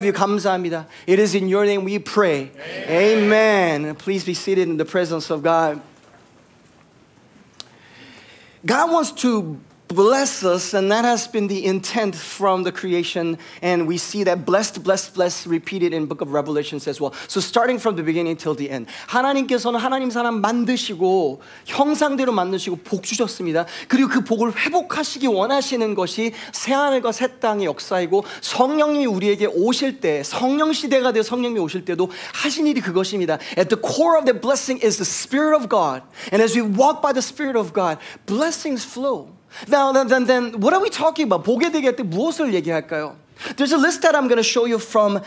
you 감사합니다. It is in your name we pray. Amen. Please be seated in the presence of God. God wants to bless us, and that has been the intent from the creation, and we see that blessed, blessed, blessed repeated in book of Revelations as well. So starting from the beginning till the end. 하나님께서는 하나님 사람 만드시고 형상대로 만드시고 복 주셨습니다. 그리고 그 복을 회복하시기 원하시는 것이 새하늘과 새 땅의 역사이고 성령님이 우리에게 오실 때 성령 시대가 되어 성령님이 오실 때도 하신 일이 그것입니다. At the core of the blessing is the Spirit of God. And as we walk by the Spirit of God, blessings flow. Now, then, what are we talking about? 복에 대해 할 때 무엇을 얘기할까요? There's a list that I'm going to show you from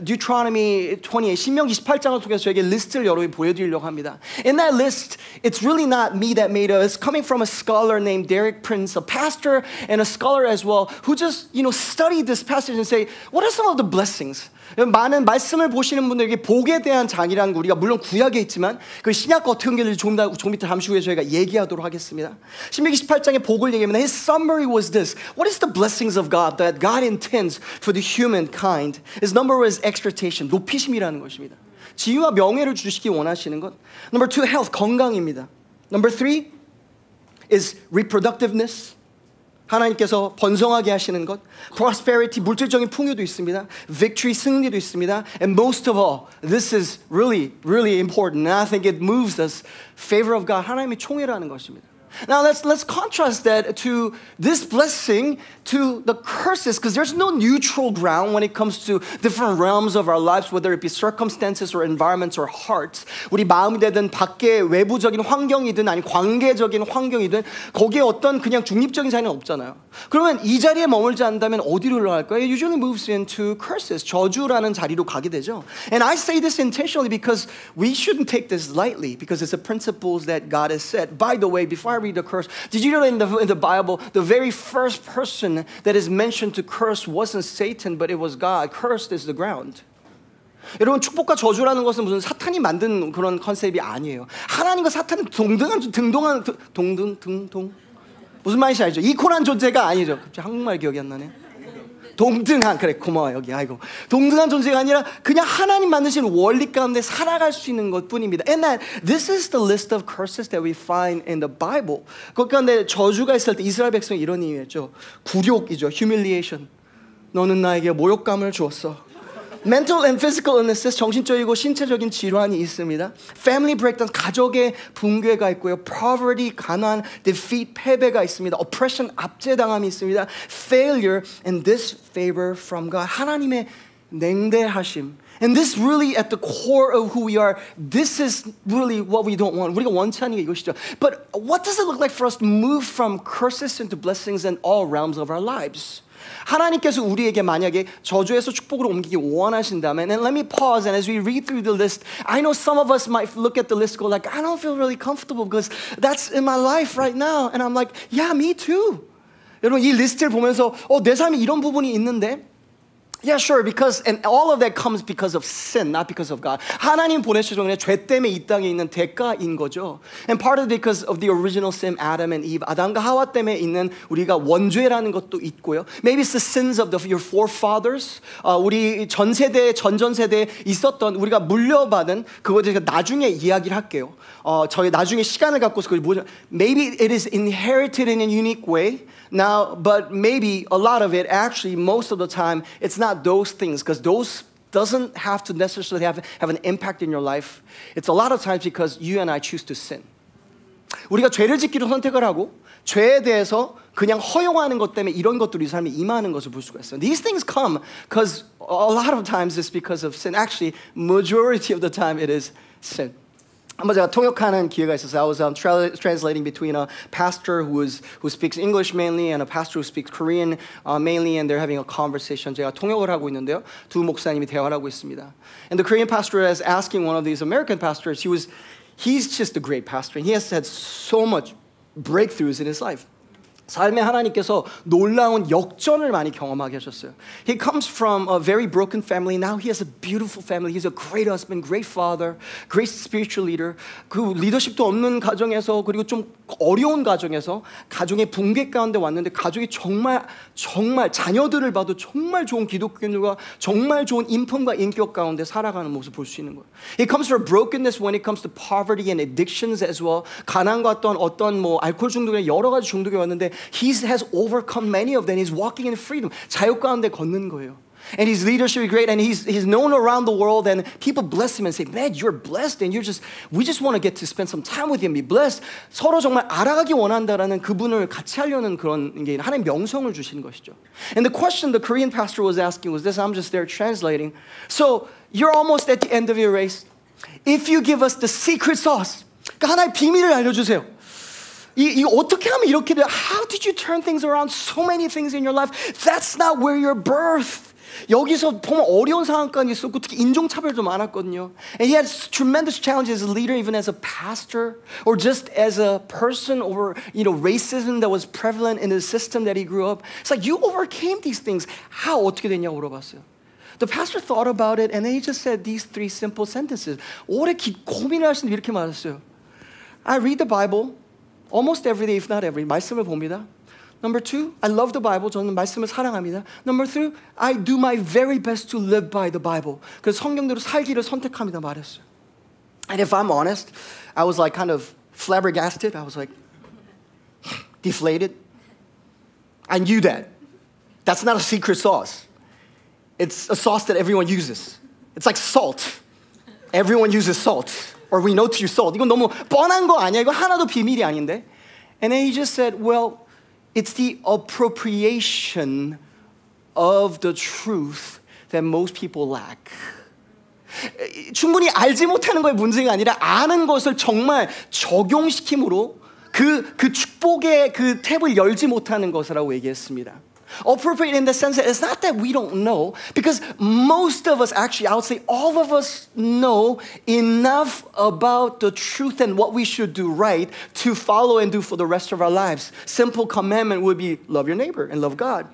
Deuteronomy 28, 신명기 28장을 통해서 저에게 리스트를 여러분이 보여드리려고 합니다. In that list, it's really not me that made it. It's coming from a scholar named Derek Prince, a pastor and a scholar as well, who just, studied this passage and say, what are some of the blessings? 많은 말씀을 보시는 분들에게 복에 대한 장이라는 거 우리가 물론 구약에 있지만 그 신약과 어떻게 연결될지 좀 이따 잠시 후에 저희가 얘기하도록 하겠습니다. 신명기 18장의 복을 얘기하면 his summary was this. What is the blessings of God that God intends for the humankind? His number was exaltation, 높이심이라는 것입니다. 지위와 명예를 주시기 원하시는 것. Number 2, health, 건강입니다. Number 3 is reproductiveness. 하나님께서 번성하게 하시는 것, prosperity, 물질적인 풍요도 있습니다. victory, 승리도 있습니다. And most of all, this is really, really important. And I think it moves us, favor of God, 하나님의 총애라는 것입니다. Now let's contrast that to this blessing to the curses, because there's no neutral ground when it comes to different realms of our lives, whether it be circumstances or environments or hearts. 우리 마음이 되든 밖에 외부적인 환경이든 아니 관계적인 환경이든 거기에 어떤 그냥 중립적인 자리는 없잖아요. 그러면 이 자리에 머물지 않는다면 어디로 올라갈까요? It usually moves into curses, 저주라는 자리로 가게 되죠. And I say this intentionally because we shouldn't take this lightly, because it's the principles that God has set. By the way, before I read the curse, did you know in the Bible, the very first person that is mentioned to curse wasn't Satan, but it was God. Cursed is the ground. 여러분, 축복과 저주라는 것은 무슨 사탄이 만든 그런 컨셉이 아니에요. 하나님과 사탄은 동등 무슨 말인지 알죠? 이퀄한 존재가 아니죠. 갑자기 한국말 기억이 안 나네. 동등한, 그래, 고마워, 여기, 아이고. 동등한 존재가 아니라 그냥 하나님 만드신 원리 가운데 살아갈 수 있는 것 뿐입니다. And that this is the list of curses that we find in the Bible. 그 가운데 저주가 있을 때 이스라엘 백성이 이런 의미였죠. 굴욕이죠, humiliation. 너는 나에게 모욕감을 주었어. Mental and physical illnesses, 정신적이고 신체적인 질환이 있습니다. Family breakdown, 가족의 붕괴가 있고요. Poverty, 가난, defeat, 패배가 있습니다. Oppression, 압제당함이 있습니다. Failure, and disfavor from God, 하나님의 냉대하심. And this really at the core of who we are, this is really what we don't want. 우리가 원치 않는 게 이것이죠. But what does it look like for us to move from curses into blessings in all realms of our lives? 하나님께서 우리에게 만약에 저주에서 축복으로 옮기기 원하신다면, and let me pause, and as we read through the list, I know some of us might look at the list and go like, I don't feel really comfortable because that's in my life right now. And I'm like, yeah, me too. 여러분, 이 리스트를 보면서 내 삶에 이런 부분이 있는데, yeah, sure, and all of that comes because of sin, not because of God. 하나님 보내시죠. 그냥 죄 때문에 이 땅에 있는 대가인 거죠. And part of it because of the original sin, Adam and Eve. 아담과 하와 때문에 있는 우리가 원죄라는 것도 있고요. Maybe it's the sins of your forefathers. 우리 전 세대에 있었던 우리가 물려받은 그거에 대해서 나중에 이야기를 할게요. 저희 나중에 시간을 갖고서 그걸 뭐죠? Maybe it is inherited in a unique way. Now, but maybe a lot of it, actually, most of the time, it's not those things, because those doesn't have to necessarily have an impact in your life. It's a lot of times because you and I choose to sin. 우리가 죄를 짓기로 선택을 하고 죄에 대해서 그냥 허용하는 것 때문에 이런 것들이 삶에 임하는 것을 볼 수가 있어요. These things come because a lot of times it's because of sin. Actually, majority of the time it is sin. 한번 제가 통역하는 기회가 있었어요. I was translating between a pastor who speaks English mainly and a pastor who speaks Korean mainly, and they're having a conversation. 제가 통역을 하고 있는데요. 두 목사님이 대화를 하고 있습니다. And the Korean pastor is asking one of these American pastors. He's just a great pastor, and he has had so much breakthroughs in his life. 삶에 하나님께서 놀라운 역전을 많이 경험하게 하셨어요. He comes from a very broken family. Now he has a beautiful family. He's a great husband, great father, great spiritual leader. 그 리더십도 없는 가정에서 그리고 좀 어려운 가정에서 가정의 붕괴 가운데 왔는데 가족이 정말 자녀들을 봐도 정말 좋은 기독교인들과 정말 좋은 인품과 인격 가운데 살아가는 모습을 볼 수 있는 거예요. He comes from brokenness when it comes to poverty and addictions as well. 가난과 어떤 뭐 알코올 중독이나 여러 가지 중독이 왔는데 He has overcome many of them. He's walking in freedom. 자유 가운데 걷는 거예요. And his leadership is great, and he's known around the world, and people bless him and say, man, you're blessed, and we just want to get to spend some time with you and be blessed. 서로 정말 알아가기 원한다라는 그분을 같이 하려는 그런 게 하나님 명성을 주시는 것이죠. And the question the Korean pastor was asking was this, I'm just there translating. So you're almost at the end of your race. If you give us the secret sauce, 그러니까 하나의 비밀을 알려주세요. 이 어떻게 하면 이렇게 돼? How did you turn things around? So many things in your life. That's not where you're birthed. 여기서 보면 어려운 상황까지 있었고 특히 인종차별도 많았거든요. And he had tremendous challenges as a leader, even as a pastor, or just as a person over, racism that was prevalent in the system that he grew up. It's like you overcame these things. How 어떻게 됐냐고 물어봤어요. The pastor thought about it, and then he just said these three simple sentences. 오래 고민을 하시는데 이렇게 말했어요. I read the Bible almost every day, if not every. 말씀을 봅니다. Number two, I love the Bible. 저는 말씀을 사랑합니다. Number three, I do my very best to live by the Bible. 그래서 성경대로 살기를 선택합니다 말했어요. And if I'm honest, I was like kind of flabbergasted. I was like deflated. I knew that. That's not a secret sauce. It's a sauce that everyone uses. It's like salt. Everyone uses salt. Or we know to use salt. 이건 너무 뻔한 거 아니야? 이거 하나도 비밀이 아닌데. And then he just said, well, it's the appropriation of the truth that most people lack. 충분히 알지 못하는 거의 문제가 아니라 아는 것을 정말 적용시킴으로 그 축복의 그 탭을 열지 못하는 것이라고 얘기했습니다. Appropriate in the sense that it's not that we don't know, because most of us, actually, I would say all of us know enough about the truth and what we should do right to follow and do for the rest of our lives. Simple commandment would be love your neighbor and love God.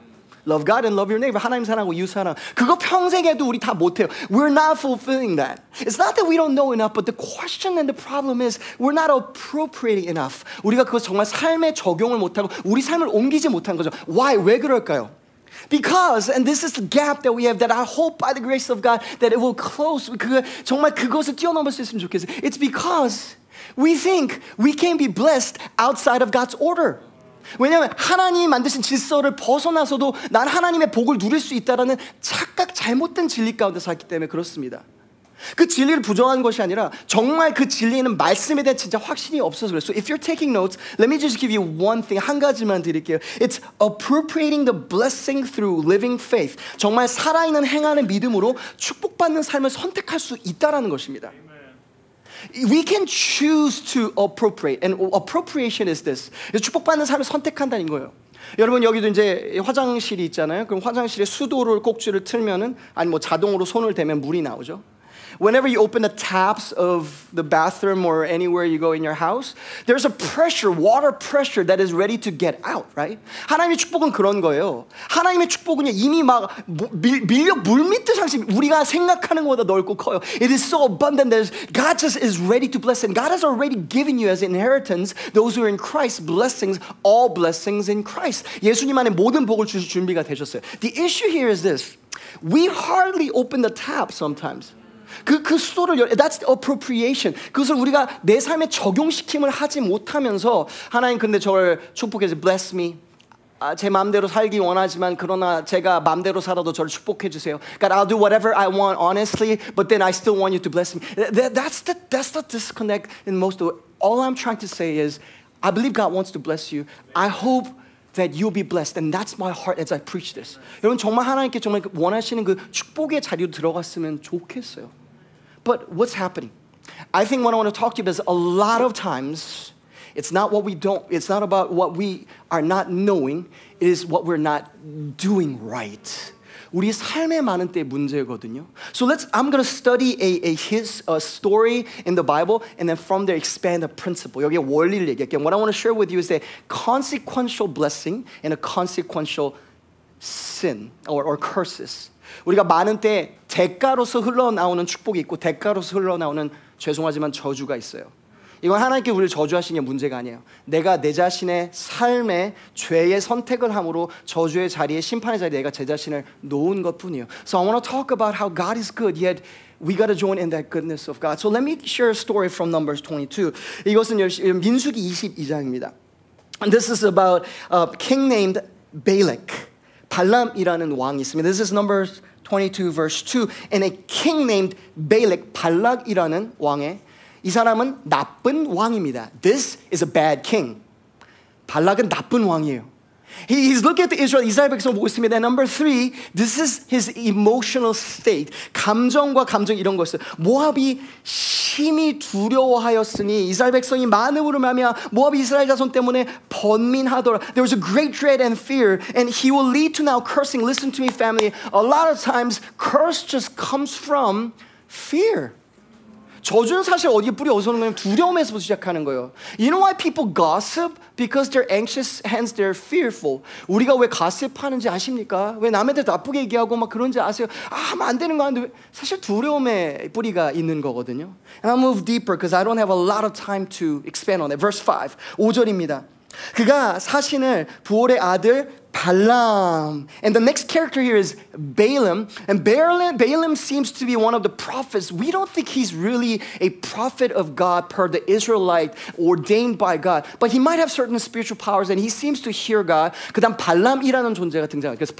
Love God and love your neighbor. 하나님 사랑하고 이웃 사랑. 그거 평생 해도 우리 다 못해요. We're not fulfilling that. It's not that we don't know enough, but the question and the problem is we're not appropriating enough. 우리가 그거 정말 삶에 적용을 못하고 우리 삶을 옮기지 못한 거죠. Why? 왜 그럴까요? Because, and this is the gap that we have, that I hope by the grace of God that it will close. 정말 그것을 뛰어넘을 수 있으면 좋겠어요. It's because we think we can be blessed outside of God's order. 왜냐하면 하나님이 만드신 질서를 벗어나서도 난 하나님의 복을 누릴 수 있다는 착각, 잘못된 진리 가운데 살기 때문에 그렇습니다. 그 진리를 부정하는 것이 아니라 정말 그 진리는 말씀에 대한 진짜 확신이 없어서 그래요. So if you're taking notes, let me just give you one thing, 한 가지만 드릴게요. It's appropriating the blessing through living faith. 정말 살아있는 행하는 믿음으로 축복받는 삶을 선택할 수 있다는 것입니다. We can choose to appropriate, and appropriation is this. 축복받는 삶을 선택한다는 거예요. 여러분 여기도 이제 화장실이 있잖아요. 그럼 화장실에 수도를 꼭지를 틀면은 아니 뭐 자동으로 손을 대면 물이 나오죠. Whenever you open the taps of the bathroom or anywhere you go in your house, there's a pressure, water pressure that is ready to get out, right? 하나님의 축복은 그런 거예요. 하나님의 축복은 이미 막 밀려 물 밑듯 항상 우리가 생각하는 것보다 넓고 커요. It is so abundant that God just is ready to bless, and God has already given you as inheritance those who are in Christ blessings, all blessings in Christ. 예수님 안에 모든 복을 주실 준비가 되셨어요. The issue here is this: we hardly open the tap sometimes. 그 수도를 that's appropriation. 그것을 우리가 내 삶에 적용시킴을 하지 못하면서 하나님 근데 저를 축복해서 bless me. 제 마음대로 살기 원하지만 그러나 제가 마음대로 살아도 저를 축복해 주세요. God, I'll do whatever I want honestly, but then I still want you to bless me. That's the disconnect in most of it. All I'm trying to say is I believe God wants to bless you. I hope that you'll be blessed, and that's my heart as I preach this. 여러분 정말 하나님께 정말 원하시는 그 축복의 자리로 들어갔으면 좋겠어요. But what's happening? I think what I want to talk to you about is a lot of times it's not what we don't, it's not about what we are not knowing, it is what we're not doing right. 우리 삶에 많은 때의 문제거든요. So I'm going to study his story in the Bible and then from there expand a principle. 여기 원리를 얘기할게요. What I want to share with you is a consequential blessing and a consequential sin or curses. 우리가 많은 때 대가로서 흘러나오는 축복이 있고 대가로서 흘러나오는 죄송하지만 저주가 있어요. 이건 하나님께 우리를 저주하시는 게 문제가 아니에요. 내가 내 자신의 삶에 죄의 선택을 함으로 저주의 자리에 심판의 자리에 내가 제 자신을 놓은 것뿐이에요. So I want to talk about how God is good, yet we got to join in that goodness of God. So let me share a story from Numbers 22. 이것은 민수기 22장입니다. And this is about a king named Balak. 발람이라는 왕이 있습니다. This is Numbers 22 verse 2. And a king named Balak, 발락이라는 왕의 이 사람은 나쁜 왕입니다. This is a bad king. 발락은 나쁜 왕이에요. He's looking at the Israel, 이스라엘 백성을 보고 있습니다. And number 3, this is his emotional state. 감정과 감정 이런 거였어요. 모압이 심히 두려워하였으니 이스라엘 백성이 많음으로 말미암아 모압이 이스라엘 자손 때문에 번민하더라. There was a great dread and fear, and he will lead to now cursing. Listen to me, family. A lot of times, curse just comes from fear. 저주는 사실 어디에 뿌리 어디서 오는 거냐면 두려움에서부터 시작하는 거예요. You know why people gossip? Because they're anxious, hence they're fearful. 우리가 왜 gossip하는지 아십니까? 왜 남에 대해 나쁘게 얘기하고 막 그런지 아세요? 하면 안 되는 거 하는데 사실 두려움의 뿌리가 있는 거거든요. And I'll move deeper because I don't have a lot of time to expand on it. Verse 5, 5절입니다. 그가 사신을 부올의 아들 발람. And the next character here is Balaam. And Balaam seems to be one of the prophets. We don't think he's really a prophet of God per the Israelite ordained by God. But he might have certain spiritual powers and he seems to hear God. 그 다음 발람이라는 존재가 등장해요. 그래서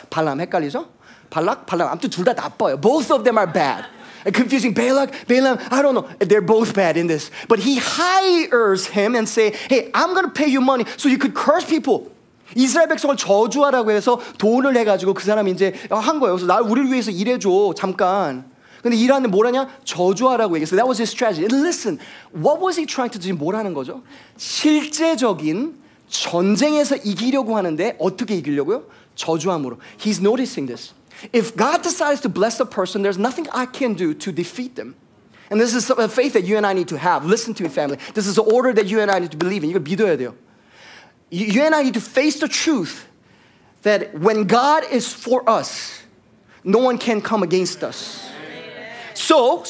발람 헷갈리죠? 발람 아무튼 둘 다 나빠요. Both of them are bad. Confusing Balaam, I don't know. They're both bad in this. But he hires him and say, hey, I'm going to pay you money so you could curse people. 이스라엘 백성을 저주하라고 해서 돈을 해가지고 그 사람이 이제 한 거예요. 그래서 우리를 위해서 일해줘 잠깐. 근데 일하는데 뭐라냐? 저주하라고 얘기했어요. That was his strategy. And listen, what was he trying to do? 뭐라는 거죠? 실제적인 전쟁에서 이기려고 하는데 어떻게 이기려고요? 저주함으로. He's noticing this. If God decides to bless a person, there's nothing I can do to defeat them. And this is a faith that you and I need to have. Listen to me, family. This is an order that you and I need to believe in. 이걸 믿어야 돼요. You and I need to face the truth that when God is for us, no one can come against us. So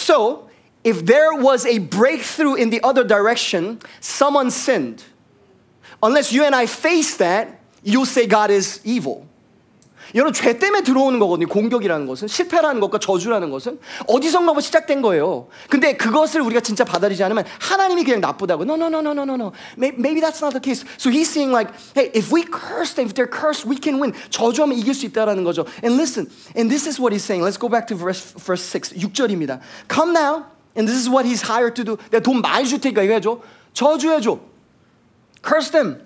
if there was a breakthrough in the other direction, someone sinned. Unless you and I face that, you'll say God is evil. 여러분 죄 때문에 들어오는 거거든요. 공격이라는 것은 실패라는 것과 저주라는 것은 어디선가 시작된 거예요. 근데 그것을 우리가 진짜 받아들이지 않으면 하나님이 그냥 나쁘다고. No. Maybe that's not the case. So he's saying like, hey, if we curse them, if they're cursed, we can win. 저주하면 이길 수 있다라는 거죠. And listen, and this is what he's saying. Let's go back to verse 6, 6절입니다. Come now, and this is what he's hired to do. 내가 돈 많이 줄 테니까 이거 해줘. 저주해줘. Curse them.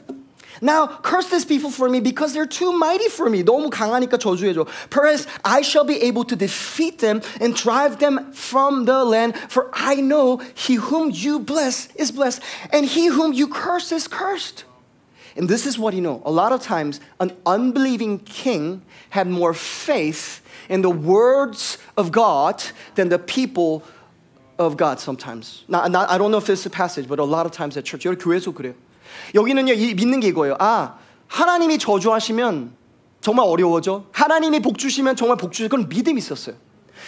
Now curse these people for me because they're too mighty for me. 너무 강하니까 저주해줘. Perhaps I shall be able to defeat them and drive them from the land. For I know he whom you bless is blessed, and he whom you curse is cursed. And this is what you know. A lot of times, an unbelieving king had more faith in the words of God than the people of God sometimes. Now, I don't know if this is a passage, but a lot of times at church, 여기 교회에서 그래요. 여기는요, 믿는 게 이거예요. 하나님이 저주하시면 정말 어려워져. 하나님이 복 주시면 정말 복 주시고 그건 믿음이 있었어요.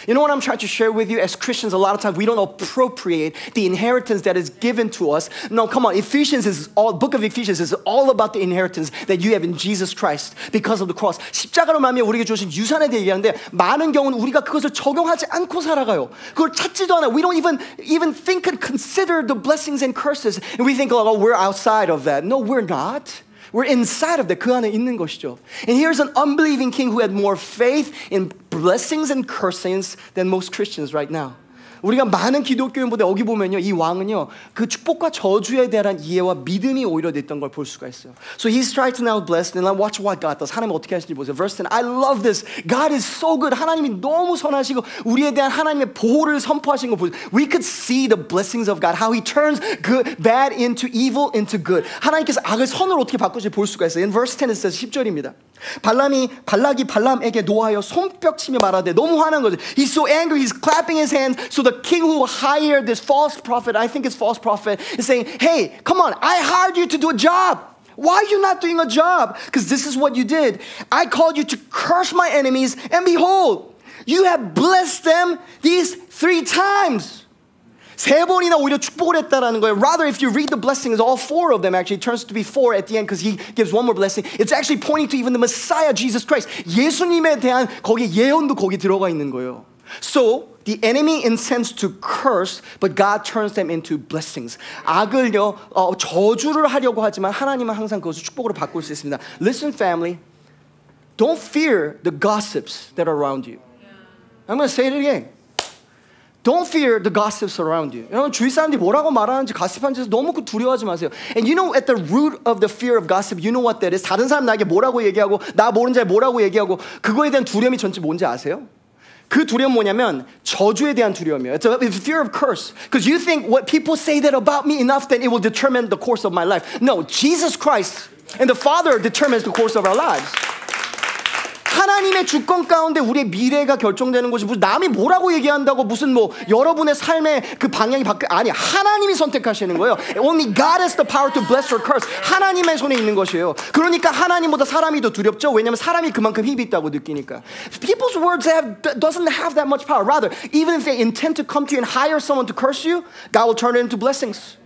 You know what I'm trying to share with you? As Christians, a lot of times we don't appropriate the inheritance that is given to us. No, come on. Book of Ephesians is all about the inheritance that you have in Jesus Christ because of the cross. 십자가로 말미암아 우리에게 주신 유산에 대해 얘기하는데 많은 경우는 우리가 그것을 적용하지 않고 살아가요. 그걸 찾지도 않아요. We don't even think and consider the blessings and curses. And we think, oh, we're outside of that. No, we're not. We're inside of that. 그 안에 있는 것이죠. And here's an unbelieving king who had more faith in blessings and cursings than most Christians right now. 우리가 많은 기독교인보다 여기 보면요, 이 왕은요, 그 축복과 저주에 대한 이해와 믿음이 오히려 됐던 걸 볼 수가 있어요. So he's trying to now bless, and now watch what God does. 하나님 어떻게 하시는지 보세요. Verse 10, I love this. God is so good. 하나님이 너무 선하시고 우리에 대한 하나님의 보호를 선포하신 거 보세요. We could see the blessings of God, how He turns good, bad into evil into good. 하나님께서 악을 선으로 어떻게 바꾸실지 볼 수가 있어요. In verse 10 it says 10절입니다. 발락이 발람에게 노하여 손뼉치며 말하되 너무 화난 거죠. He's so angry, he's clapping his hands. So the king who hired this false prophet, I think it's false prophet, is saying, hey, come on, I hired you to do a job. Why are you not doing a job? Because this is what you did. I called you to curse my enemies, and behold, you have blessed them these 3 times. 3번이나 오히려 축복을 했다라는 거예요. Rather, if you read the blessings, all 4 of them actually turns to be 4 at the end because he gives one more blessing. It's actually pointing to even the Messiah, Jesus Christ. 예수님에 대한 거기 예언도 거기 들어가 있는 거예요. So the enemy intends to curse, but God turns them into blessings. 악을요, 저주를 하려고 하지만 하나님은 항상 그것을 축복으로 바꿀 수 있습니다. Listen, family, don't fear the gossips that are around you. I'm going to say it again. Don't fear the gossips around you. 여러분 주위 사람들이 뭐라고 말하는지 가십하는지 너무 두려워하지 마세요. And you know at the root of the fear of gossip, you know what that is? 다른 사람 나에게 뭐라고 얘기하고 나 모르는 자에 뭐라고 얘기하고 그거에 대한 두려움이 전체 뭔지 아세요? 그 두려움 뭐냐면 저주에 대한 두려움이에요. It's a fear of curse. Because you think what people say that about me enough that it will determine the course of my life. No, Jesus Christ and the Father determines the course of our lives. 하나님의 주권 가운데 우리의 미래가 결정되는 것이 무슨 남이 뭐라고 얘기한다고 무슨 뭐 여러분의 삶의 그 방향이 아니 하나님이 선택하시는 거예요. Only God has the power to bless or curse. 하나님의 손에 있는 것이에요. 그러니까 하나님보다 사람이 더 두렵죠. 왜냐하면 사람이 그만큼 힘이 있다고 느끼니까. People's words doesn't have that much power. Rather, even if they intend to come to you and hire someone to curse you, God will turn it into blessings.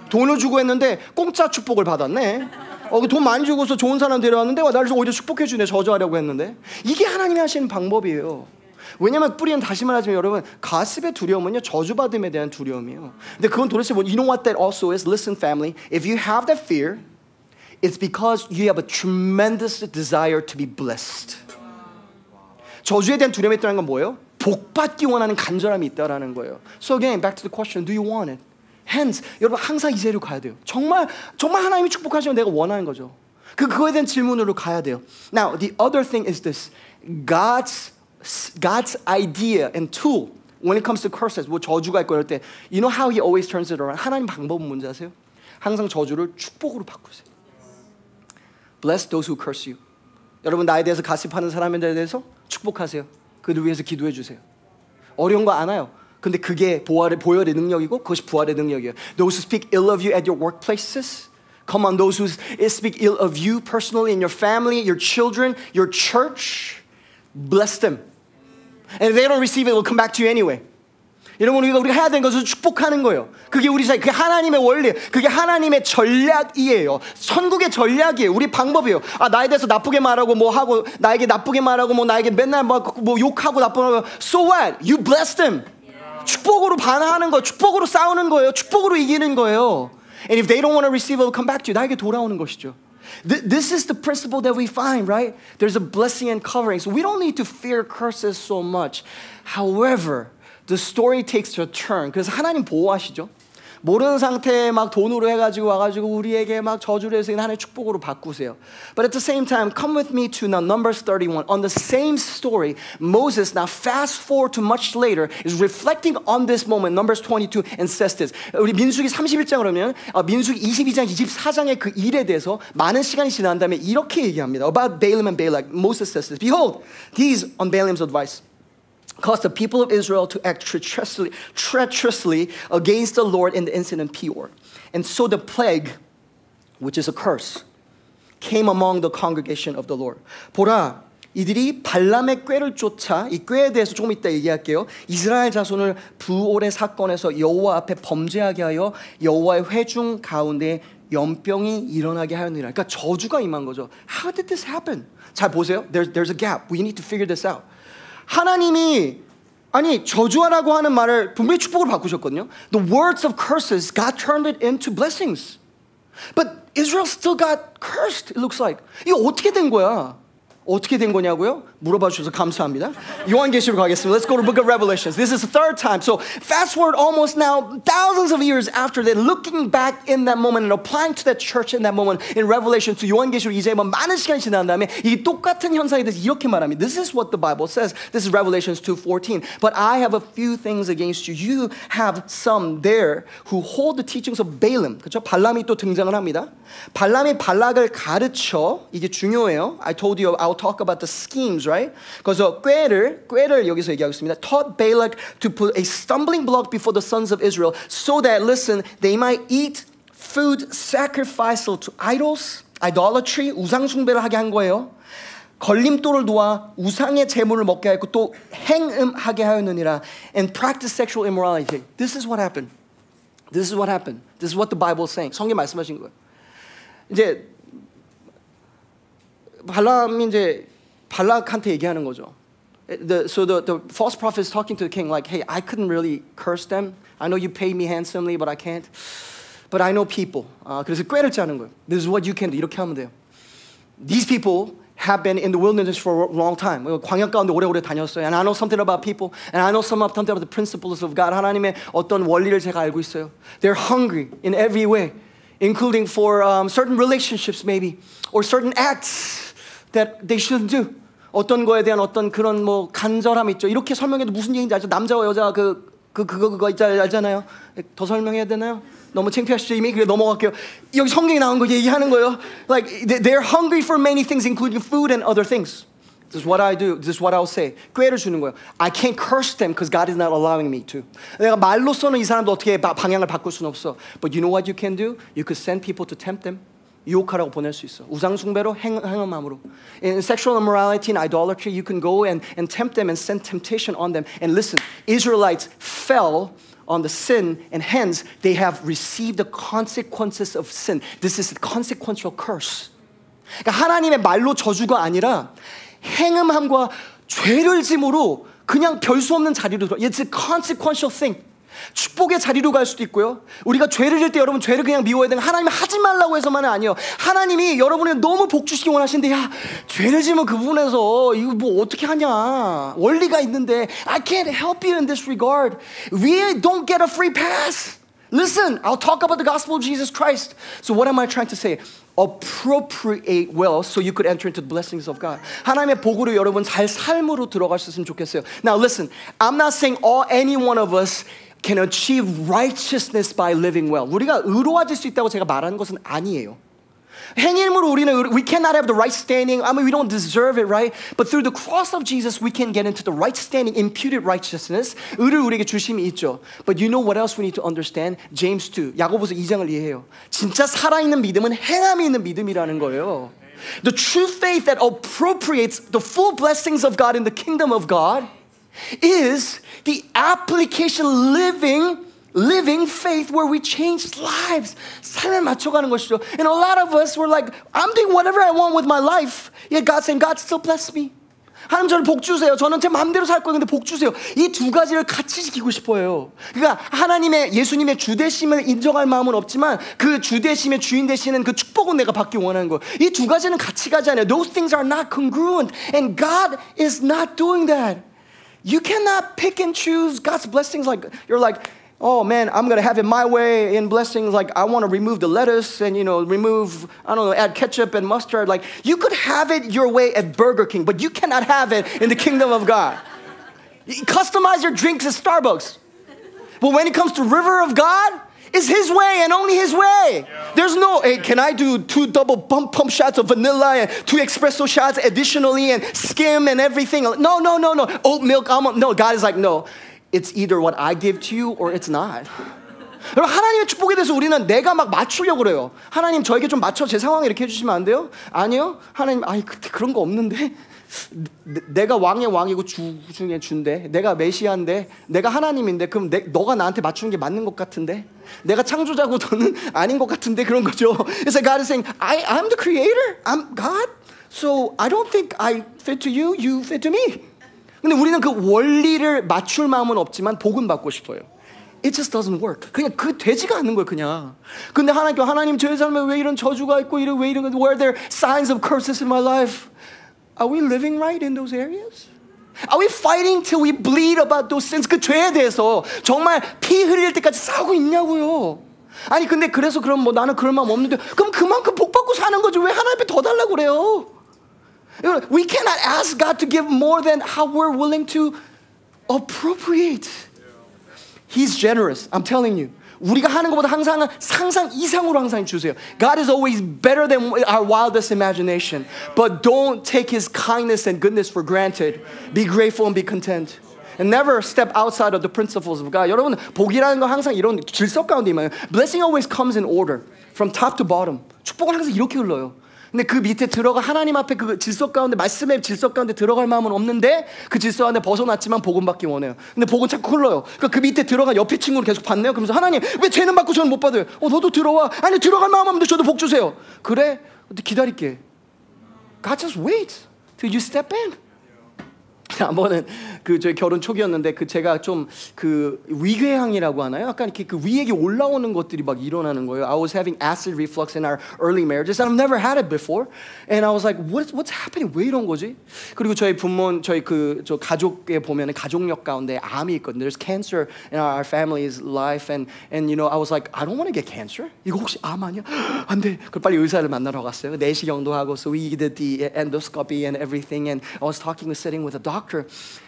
돈을 주고 했는데 공짜 축복을 받았네. 돈 많이 주고서 좋은 사람 데려왔는데 나를 오히려 축복해 주네. 저주하려고 했는데. 이게 하나님이 하시는 방법이에요. 왜냐면 뿌리는 다시 말하지만 여러분 가십의 두려움은요 저주받음에 대한 두려움이에요. 근데 그건 도대체 뭐 You know what that also is? Listen family, if you have that fear, it's because you have a tremendous desire to be blessed. 저주에 대한 두려움이 있다는 건 뭐예요? 복받기 원하는 간절함이 있다라는 거예요. So again, back to the question, do you want it? Hence, 여러분 항상 이 자리로 가야 돼요. 정말 하나님이 축복하시면 내가 원하는 거죠. 그거에 대한 질문으로 가야 돼요. Now, the other thing is this. God's idea and tool when it comes to curses, 뭐 저주가 있고 이럴 때, you know how he always turns it around? 하나님 방법은 뭔지 아세요? 항상 저주를 축복으로 바꾸세요. Bless those who curse you. 여러분 나에 대해서 가십하는 사람들에 대해서 축복하세요. 그들 위해서 기도해 주세요. 어려운 거 알아요. 근데 그게 보혈의 능력이고 그것이 부활의 능력이에요. Those who speak ill of you at your workplaces, come on, those who speak ill of you personally in your family, your children, your church, bless them. And if they don't receive it, it will come back to you anyway. 여러분 우리가 해야 되는 것은 축복하는 거예요. 그게 그게 하나님의 원리, 그게 하나님의 전략이에요. 천국의 전략이에요. 우리 방법이에요. 나에 대해서 나쁘게 말하고 뭐 하고 나에게 나쁘게 말하고 뭐 나에게 맨날 뭐 욕하고 나쁘게 So what? You bless them. 축복으로 반하는 거예요. 축복으로 싸우는 거예요. 축복으로 이기는 거예요. And if they don't want to receive it, it will come back to you. 나에게 돌아오는 것이죠. This is the principle that we find, right? There's a blessing and covering. So we don't need to fear curses so much. However, the story takes a turn. 그래서 하나님 보호하시죠. 모르는 상태에 막 돈으로 해가지고 와가지고 우리에게 막 저주를 해서 하나님의 축복으로 바꾸세요. But at the same time, come with me to now Numbers 31. On the same story, Moses, now fast forward to much later, is reflecting on this moment, Numbers 22, and says this. 우리 민수기 31장 그러면 민수기 22장, 24장의 그 일에 대해서 많은 시간이 지난 다음에 이렇게 얘기합니다. About Balaam and Balak, Moses says this. Behold, these on Balaam's advice caused the people of Israel to act treacherously against the Lord in the incident Peor. And so the plague, which is a curse, came among the congregation of the Lord. 보라, 이들이 발람의 꾀를 쫓아, 이 꾀에 대해서 조금 이따 얘기할게요. 이스라엘 자손을 부올의 사건에서 여호와 앞에 범죄하게 하여 여호와의 회중 가운데 연병이 일어나게 하였느니라. 그러니까 저주가 임한 거죠. How did this happen? 잘 보세요. There's a gap. We need to figure this out. 하나님이 저주하라고 하는 말을 분명히 축복으로 바꾸셨거든요. The words of curses, God turned it into blessings. But Israel still got cursed, it looks like. 이거 어떻게 된 거야? 어떻게 된 거냐고요? 물어봐 주셔서 감사합니다. 요한계시록 가겠습니다. Let's go to the book of Revelations. This is the third time. So fast forward almost now thousands of years after that, looking back in that moment and applying to that church in that moment in Revelation to 요한계시록 이제 많은 시간이 지난 다음에 이 똑같은 현상에 대해서 이렇게 말합니다. This is what the Bible says. This is Revelations 2:14. But I have a few things against you. You have some there who hold the teachings of Balaam. 그렇죠? 발람이 또 등장을 합니다. 발람이 발락을 가르쳐, 이게 중요해요. I told you I'll talk about the schemes, right? 그래서 꾀를 여기서 얘기하고 있습니다. Taught Balak to put a stumbling block before the sons of Israel so that, listen, they might eat food sacrificial to idols, idolatry, 우상 숭배를 하게 한 거예요. 걸림돌을 놓아 우상의 제물을 먹게 하였고 또 행음하게 하였느니라. And practice sexual immorality. This is what happened. This is what happened. This is what the Bible is saying. 성경 말씀하신 거예요. 이제 발람이 이제 발락한테 얘기하는 거죠. So the false prophet is talking to the king like, hey, I couldn't really curse them. I know you paid me handsomely, but I can't. But I know people. 그래서 꾀를 짜는 거예요. This is what you can do. 이렇게 하면 돼요. These people have been in the wilderness for a long time. 광야 가운데 오래오래 다녔어요. And I know something about people. And I know something about the principles of God. 하나님의 어떤 원리를 제가 알고 있어요. They're hungry in every way, including for certain relationships maybe, or certain acts that they shouldn't do. 어떤 거에 대한 어떤 그런 뭐 간절함이 있죠. 이렇게 설명해도 무슨 얘기인지 알죠? 남자와 여자 그거 알잖아요. 더 설명해야 되나요? 너무 창피하시죠 이미? 그래 넘어갈게요. 여기 성경에 나온 거 얘기하는 거예요. Like they're hungry for many things, including food and other things. This is what I do. This is what I'll say. 꾀를 주는 거예요. I can't curse them because God is not allowing me to. 내가 말로서는 이 사람도 어떻게 방향을 바꿀 수는 없어. But you know what you can do? You could send people to tempt them. 유혹하라고 보낼 수 있어. 우상 숭배로 행음함으로. In sexual immorality and idolatry, you can go and tempt them and send temptation on them. And listen, Israelites fell on the sin, and hence they have received the consequences of sin. This is a consequential curse. 그러니까 하나님의 말로 저주가 아니라 행음함과 죄를 짐으로 그냥 별 수 없는 자리로 들어. It's a consequential thing. 축복의 자리로 갈 수도 있고요. 우리가 죄를 질 때 여러분 죄를 그냥 미워야 되는 하나님이 하지 말라고 해서만은 아니에요. 하나님이 여러분이 너무 복 주시기 원하시는데 야 죄를 지면 그 부분에서 이거 뭐 어떻게 하냐 원리가 있는데 I can't help you in this regard. We don't get a free pass. Listen, I'll talk about the gospel of Jesus Christ. So what am I trying to say? Appropriate well so you could enter into the blessings of God. 하나님의 복으로 여러분 잘 삶으로 들어가셨으면 좋겠어요. Now listen, I'm not saying any one of us can achieve righteousness by living well. 우리가 의로워질 수 있다고 제가 말하는 것은 아니에요. 행위로 우리는 we cannot have the right standing. I mean, we don't deserve it, right? But through the cross of Jesus, we can get into the right standing, imputed righteousness. 의를 우리에게 주심이 있죠. But you know what else we need to understand? James 2, 야고보서 2장을 이해해요. 진짜 살아있는 믿음은 행함이 있는 믿음이라는 거예요. The true faith that appropriates the full blessings of God in the kingdom of God is the application living faith where we change lives. 삶을 맞춰가는 것이죠. And a lot of us were like, I'm doing whatever I want with my life. Yet God's saying, God still bless me. 하나님 저를 복 주세요. 저는 제 마음대로 살 거예요. 근데 복 주세요. 이 두 가지를 같이 지키고 싶어요. 그러니까 하나님의 예수님의 주되심을 인정할 마음은 없지만 그 주되심의 주인 되시는 그 축복은 내가 받기 원하는 거예요. 이 두 가지는 같이 가잖아요. Those things are not congruent. And God is not doing that. You cannot pick and choose God's blessings like you're like, oh man, I'm gonna have it my way in blessings. Like I want to remove the lettuce and remove, I don't know, add ketchup and mustard. Like you could have it your way at Burger King, but you cannot have it in the kingdom of God. Customize your drinks at Starbucks. But when it comes to river of God, it's His way and only His way. There's no, hey, can I do 2 double pump shots of vanilla and 2 espresso shots additionally and skim and everything? No. Oat milk, almond. No, God is like, no. It's either what I give to you or it's not. 여러분 하나님의 축복에 대해서 우리는 내가 막 맞추려고 그래요. 하나님 저에게 좀 맞춰 제 상황에 이렇게 해주시면 안 돼요? 아니요. 하나님 그런 거 없는데 내가 왕의 왕이고 주 중에 주인데 내가 메시아인데 내가 하나님인데 그럼 너가 나한테 맞추는 게 맞는 것 같은데 내가 창조자고 너는 아닌 것 같은데 그런 거죠. 그래서 God is saying I'm the creator. I'm God. So I don't think I fit to you. You fit to me. 근데 우리는 그 원리를 맞출 마음은 없지만 복은 받고 싶어요. It just doesn't work. 그냥 그 되지가 않는 거예요, 그냥. 근데 하나님 제 삶에 왜 이런 저주가 있고 왜 이런 where are there signs of curses in my life? Are we living right in those areas? Are we fighting till we bleed about those sins? 그 죄에 대해서 정말 피 흘릴 때까지 싸우고 있냐고요. 아니 근데 그래서 그럼 뭐 나는 그럴 마음 없는데 그럼 그만큼 복 받고 사는 거지 왜 하나님 앞에 더 달라고 그래요? We cannot ask God to give more than how we're willing to appropriate. He's generous. I'm telling you. 우리가 하는 것보다 항상 상상 이상으로 항상 주세요. God is always better than our wildest imagination. But don't take His kindness and goodness for granted. Be grateful and be content. And never step outside of the principles of God. 여러분 복이라는 거 항상 이런 질서 가운데 임해요. Blessing always comes in order, from top to bottom. 축복은 항상 이렇게 흘러요. 근데 그 밑에 들어가 하나님 앞에 그 질서 가운데 말씀의 질서 가운데 들어갈 마음은 없는데 그 질서 가운데 벗어났지만 복은 받기 원해요. 근데 복은 자꾸 흘러요. 그러니까 그 밑에 들어가 옆에 친구를 계속 받네요. 그러면서 하나님 왜 쟤는 받고 저는 못 받아요? 너도 들어와. 아니 들어갈 마음 없는데 저도 복 주세요. 그래? 기다릴게. God just waits till you step in. 한번은 그 저희 결혼 초기였는데 그 제가 좀 그 위궤양이라고 하나요? 약간 이렇게 그 위액이 올라오는 것들이 막 일어나는 거예요. I was having acid reflux in our early marriages and I've never had it before. And I was like, what's happening? 왜 이런 거지? 그리고 저희 부모, 저희 그 저 가족에 보면은 가족력 가운데 암이 있거든요. There's cancer in our family's life, and you know, I was like, I don't want to get cancer. 이거 혹시 암 아니야? 안 돼. 그 빨리 의사를 만나러 갔어요. 내시경도 하고, so we did the endoscopy and everything, and I was sitting with a doctor.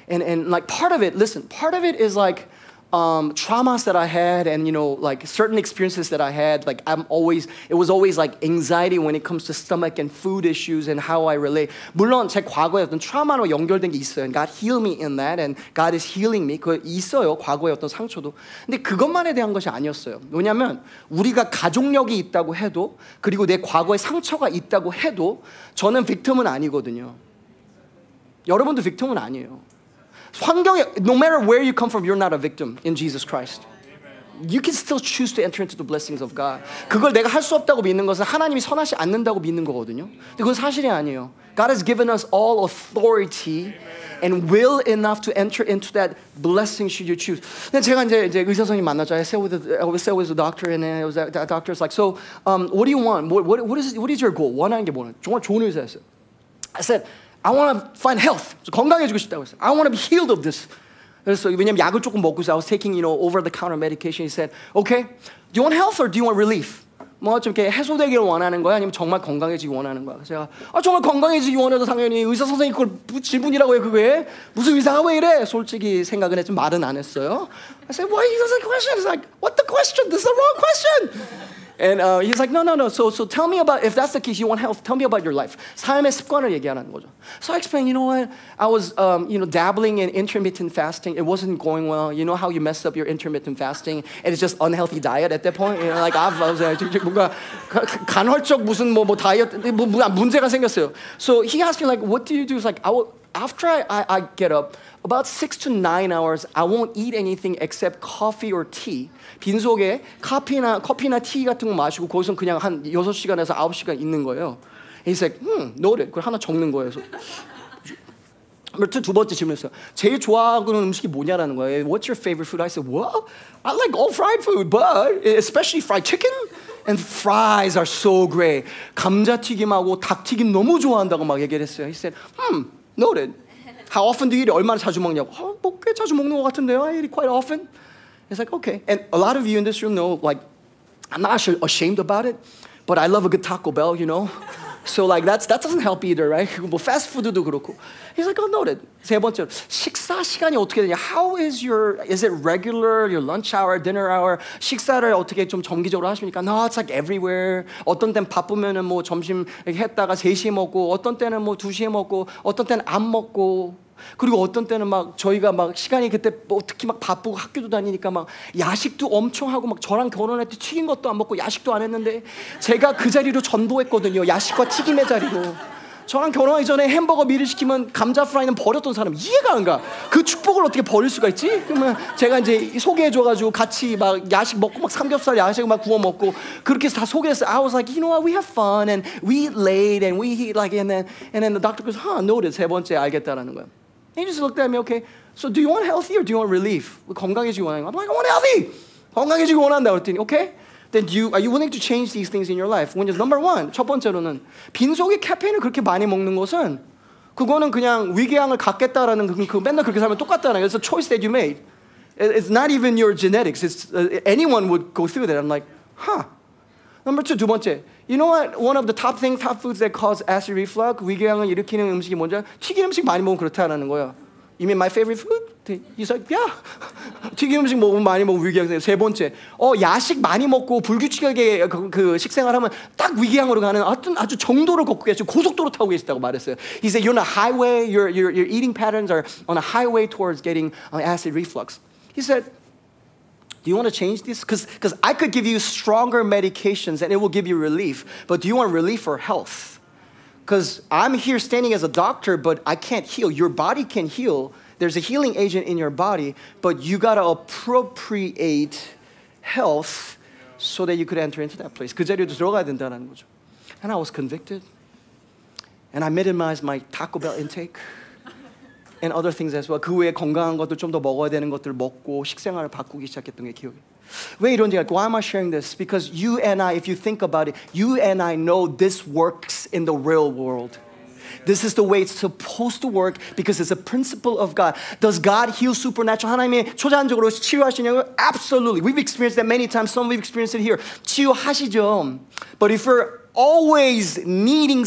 And like part of it, listen, part of it is like traumas that I had and, you know, like certain experiences that I had. Like it was always like anxiety when it comes to stomach and food issues and how I relate. 물론 제 과거에 어떤 트라우마로 연결된 게 있어요. And God healed me in that and God is healing me. 그 있어요. 과거의 어떤 상처도. 근데 그것만에 대한 것이 아니었어요. 왜냐하면 우리가 가족력이 있다고 해도 그리고 내 과거의 상처가 있다고 해도 저는 빅텀은 아니거든요. 여러분도 빅텀은 아니에요. 환경에, no matter where you come from, you're not a victim in Jesus Christ. You can still choose to enter into the blessings of God. 그걸 내가 할 수 없다고 믿는 것은 하나님이 선하지 않는다고 믿는 거거든요. 근데 그건 사실이 아니에요. God has given us all authority and will enough to enter into that blessing should you choose. 근데 제가 이제 의사 선생님 만나자. I sat with the doctor and the doctor's like, so what do you want? What is your goal? 원하는 게 뭐냐? 정말 좋은 의사였어요. I said, I want to find health. 건강해지고 싶다고 했어요. I want to be healed of this. 그래서 왜냐면 약을 조금 먹고 있어. I was taking, you know, over-the-counter medication. He said, okay, do you want health or do you want relief? 뭐 좀 이렇게 해소되기를 원하는 거야? 아니면 정말 건강해지기 원하는 거야? 그래서 제가 정말 건강해지기 원해서 당연히 의사 선생님 그걸 질문이라고 해 그게 무슨 의사가 왜 이래? 솔직히 생각은 했지만 말은 안 했어요. I said, why is this a question? He's like, what the question? This is the wrong question. And he's like, no. So tell me about, if that's the case, you want health, tell me about your life. 삶의 습관을 얘기하는 거죠. So I explained, you know what? I was, dabbling in intermittent fasting. It wasn't going well. You know how you mess up your intermittent fasting, and it's just unhealthy diet at that point. You know, like I was 뭔가 간헐적 무슨 뭐 다이어트 문제가 생겼어요. So he asked me like, what do you do? It's like after I get up. About 6 to 9 hours, I won't eat anything except coffee or tea. 빈속에 커피나 티 같은 거 마시고 거기서 그냥 한 6시간에서 9시간 있는 거예요. And he's like, noted. 그걸 하나 적는 거예요. 두 번째 질문했어요. 제일 좋아하는 음식이 뭐냐라는 거예요. What's your favorite food? I said, well, I like all fried food, but especially fried chicken. And fries are so great. 감자튀김하고 닭튀김 너무 좋아한다고 막 얘기를 했어요. He said, noted. How often do you eat? 얼마나 자주 먹냐고. 뭐 꽤 자주 먹는 것 같은데요. I eat it quite often. It's like, okay. And a lot of you in this room know, like, I'm not ashamed about it, but I love a good Taco Bell, you know? So like that doesn't help either, right? 뭐 패스트푸드도 그렇고. He's like, noted. 세 번째로, 식사 시간이 어떻게 되냐? Is it regular, your lunch hour, dinner hour? 식사를 어떻게 좀 정기적으로 하십니까? No, it's like everywhere. 어떤 때는 바쁘면은 뭐 점심 했다가 3시에 먹고, 어떤 때는 뭐 2시에 먹고, 어떤 때는 안 먹고. 그리고 어떤 때는 막 저희가 막 시간이 그때 뭐 특히 막 바쁘고 학교도 다니니까 막 야식도 엄청 하고 막 저랑 결혼할 때 튀긴 것도 안 먹고 야식도 안 했는데 제가 그 자리로 전도했거든요. 야식과 튀김의 자리로. 저랑 결혼하기 전에 햄버거 미리 시키면 감자 프라이는 버렸던 사람 이해가 안 가. 그 축복을 어떻게 버릴 수가 있지? 그러면 제가 이제 소개해줘가지고 같이 막 야식 먹고 막 삼겹살 야식 막 구워 먹고 그렇게 해서 다 소개했어요. I was like, you know what? We have fun and we eat late and we eat like and then the doctor goes, noted. 세 번째 알겠다라는 거예요. He just looked at me, okay, so do you want healthy or do you want relief? 건강해지기 원하는 거. I'm like, I want healthy. 건강해지기 원한다 그랬더니, okay, then are you willing to change these things in your life? Number one, 첫 번째로는 빈속에 카페인을 그렇게 많이 먹는 것은 그거는 그냥 위궤양을 갖겠다라는 그 맨날 그렇게 살면 똑같잖아요. It's a choice that you made. It's not even your genetics. It's, anyone would go through that. I'm like, huh. Number two, 두 번째. You know what? One of the top foods that cause acid reflux, 위궤양을 일으키는 음식이 뭔지 튀긴 음식 많이 먹으면 그렇다라는 거야. You mean my favorite food? He's like, yeah. 튀긴 음식 먹으면 많이 먹으면 위궤양. 세 번째, 야식 많이 먹고 불규칙하게 그 식생활하면 딱 위궤양으로 가는 아주 정도를 걷고 계시고 고속도로 타고 계시다고 말했어요. He said, you're on a highway. Your eating patterns are on a highway towards getting acid reflux. He said, do you want to change this? Because I could give you stronger medications and it will give you relief. But do you want relief or health? Because I'm here standing as a doctor, but I can't heal. Your body can heal. There's a healing agent in your body, but you got to appropriate health so that you could enter into that place. 그 자리로 들어가야 된다는 거죠. And I was convicted. And I minimized my Taco Bell intake. And other things as well. 그 외에 건강한 것들 좀 더 먹어야 되는 것들 먹고 식생활을 바꾸기 시작했던 게 기억이. 왜 이런지 알고? Why am I sharing this? Because you and I, if you think about it, you and I know this works in the real world. This is the way it's supposed to work because it's a principle of God. Does God heal supernatural? 하나님이 초자연적으로 치유하시냐고? Absolutely. We've experienced that many times. Some we've experienced it here. 치유하시죠. But if we're always needing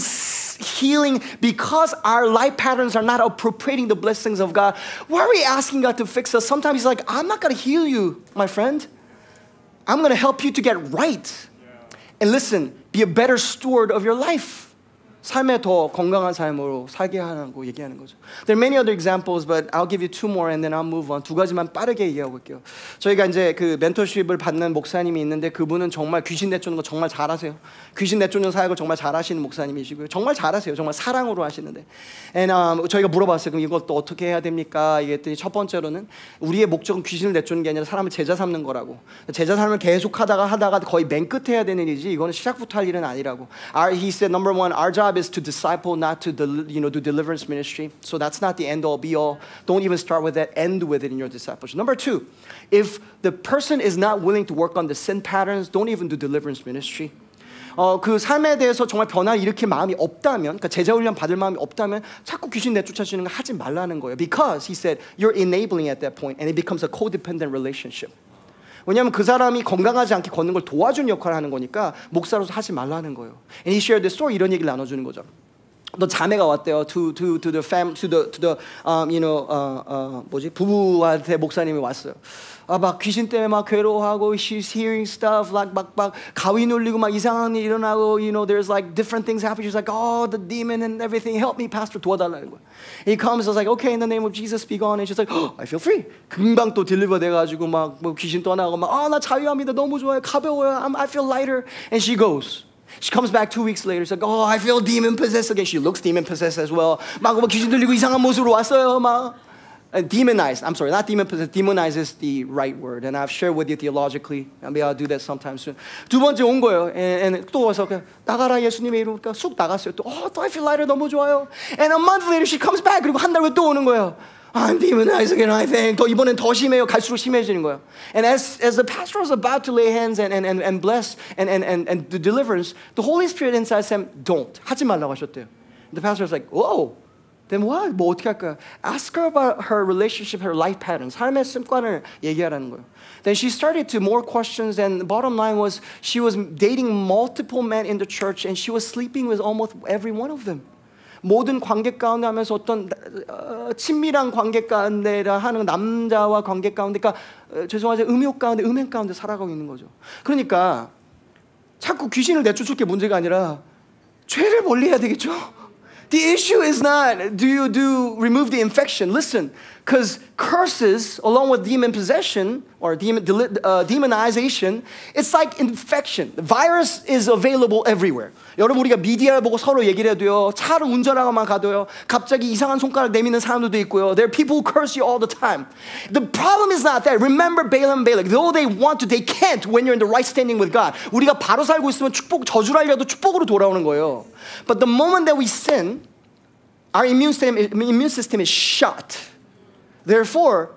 healing because our life patterns are not appropriating the blessings of God, why are we asking God to fix us? Sometimes He's like, I'm not going to heal you, my friend. I'm going to help you to get right. And listen, be a better steward of your life. 삶에 더 건강한 삶으로 살게 하라고 얘기하는 거죠. There are many other examples, but I'll give you two more and then I'll move on. 두 가지만 빠르게 얘기하고 올게요. 저희가 이제 그 멘토십을 받는 목사님이 있는데 그분은 정말 귀신 내쫓는 거 정말 잘하세요. 귀신 내쫓는 사역을 정말 잘하시는 목사님이시고요. 정말 잘하세요. 정말 사랑으로 하시는데. And 저희가 물어봤어요. 그럼 이것도 어떻게 해야 됩니까? 얘기했더니 첫 번째로는 우리의 목적은 귀신을 내쫓는 게 아니라 사람을 제자 삼는 거라고. 제자 삶을 계속 하다가 거의 맨 끝에 해야 되는 일이지 이거는 시작부터 할 일은 아니라고. He said, number one, our job is to disciple, not to do deliverance ministry. So that's not the end all be all. Don't even start with that. End with it in your discipleship. Number two, if the person is not willing to work on the sin patterns, don't even do deliverance ministry. 그 삶에 대해서 정말 변화를 일으킬 마음이 없다면, 그러니까 제자 훈련 받을 마음이 없다면 자꾸 귀신 내쫓아주는 거 하지 말라는 거예요. Because he said you're enabling at that point, and it becomes a codependent relationship. 왜냐하면 그 사람이 건강하지 않게 걷는 걸 도와주는 역할을 하는 거니까 목사로서 하지 말라는 거예요. And he shared the story. 이런 얘기를 나눠주는 거죠. 너 자매가 왔대요. 부부한테 목사님이 왔어요. 막 귀신 때문에 막 괴로워하고 she's hearing stuff like 막 가위 눌리고 막 이상한 일 일어나고 there's like different things happening. She's like, oh, the demon and everything. Help me, pastor. 도와달라는 거야. He comes and was like, okay, in the name of Jesus, be gone. And she's like, oh, I feel free. 금방 또 딜리버 돼가지고 막 귀신 떠나고 막 나 자유합니다. 너무 좋아요. 가벼워요. I feel lighter. And she goes. She comes back 2 weeks later. She's like, oh, I feel demon possessed again. She looks demon possessed as well. 막 귀신 들리고 이상한 모습으로 왔어요. 막. Demonized. I'm sorry, not demon possessed. Demonize is the right word. And I've shared with you theologically. Maybe I'll do that sometime soon. 두 번째 온 거예요. And 또 와서 나가라 예수님의 이름으로 쑥 나갔어요. 또 I feel lighter. 너무 좋아요. And a month later she comes back. 그리고 한 달 후에 또 오는 거예요. I'm demonized again, I think. 이번엔 더 심해요. 갈수록 심해지는 거예요. And as the pastor was about to lay hands and bless and the deliverance, the Holy Spirit inside said, don't. 하지 말라고 하셨대요. The pastor was like, whoa. Then what? 뭐 어떻게 할까요? Ask her about her relationship, her life patterns. 삶의 습관을 얘기하라는 거예요. Then she started to more questions, and the bottom line was she was dating multiple men in the church, and she was sleeping with almost every one of them. 모든 관계 가운데 하면서 어떤 친밀한 관계 가운데라 하는 남자와 관계 가운데, 그러니까 죄송하지만 음욕 가운데, 음행 가운데 살아가고 있는 거죠. 그러니까 자꾸 귀신을 내쫓을 게 문제가 아니라 죄를 멀리해야 되겠죠. The issue is not do you remove the infection. Listen, because curses along with demon possession or demonization, it's like infection. The virus is available everywhere. 여러분 우리가 미디어를 보고 서로 얘기를 해도요. 차를 운전하고만 가도요. 갑자기 이상한 손가락 내미는 사람들도 있고요. There are people who curse you all the time. The problem is not that. Remember Balaam and Balak. Though they want to, they can't when you're in the right standing with God. 우리가 바로 살고 있으면 저주를 하려도 축복으로 돌아오는 거예요. But the moment that we sin, our immune system is shot. Therefore,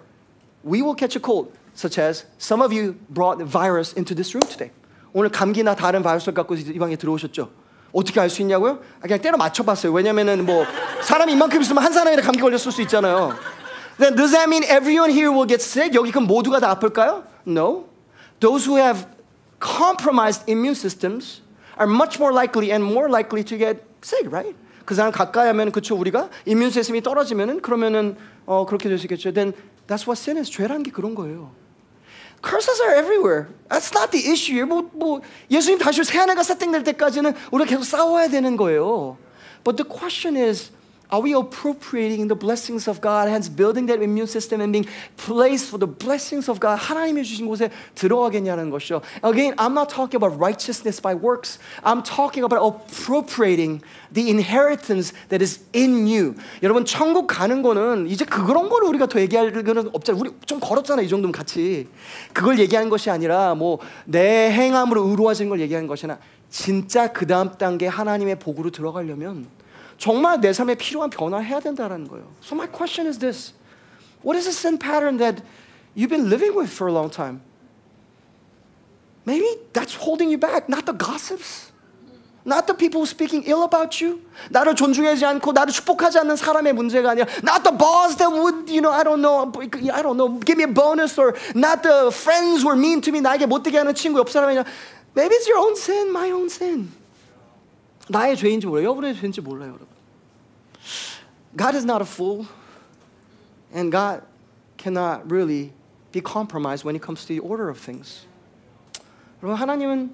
we will catch a cold, such as some of you brought the virus into this room today. 오늘 감기나 다른 바이러스를 갖고 이 방에 들어오셨죠? 어떻게 알 수 있냐고요? 그냥 때려 맞춰봤어요. 왜냐면은 뭐 사람이 이만큼 있으면 한 사람이라 감기 걸렸을 수 있잖아요. Then does that mean everyone here will get sick? 여기 그럼 모두가 다 아플까요? No. Those who have compromised immune systems are much more likely and more likely to get sick, right? 그 사람 가까이 하면 그쵸 우리가 이뮨 시스템이 떨어지면은 그러면은 그렇게 될 수 있겠죠. Then that's what sin is. 죄라는 게 그런 거예요. Curses are everywhere. That's not the issue. 뭐 예수님 다시 새 하나가 세팅될 때까지는 우리가 계속 싸워야 되는 거예요. But the question is, are we appropriating the blessings of God, hence building that immune system and being placed for the blessings of God, 하나님이 주신 곳에 들어가겠냐는 것이죠. Again, I'm not talking about righteousness by works. I'm talking about appropriating the inheritance that is in you. 여러분, 천국 가는 거는 이제 그런 거를 우리가 더 얘기할 거는 없잖아요. 우리 좀 걸었잖아, 이 정도면 같이. 그걸 얘기하는 것이 아니라 뭐 내 행함으로 의로워진 걸 얘기하는 것이 아니라 진짜 그 다음 단계 하나님의 복으로 들어가려면 정말 내 삶에 필요한 변화를 해야 된다는 거예요. So my question is this. What is the sin pattern that you've been living with for a long time? Maybe that's holding you back. Not the gossips. Not the people speaking ill about you. 나를 존중하지 않고 나를 축복하지 않는 사람의 문제가 아니라 not the boss that would, I don't know, give me a bonus or not the friends who are mean to me. 나에게 못되게 하는 친구 옆 사람이 아니라 maybe it's your own sin, my own sin. 나의 죄인지 몰라요. 여러분의 죄인지 몰라요, 여러분. God is not a fool, and God cannot really be compromised when it comes to the order of things. 여러분, 하나님은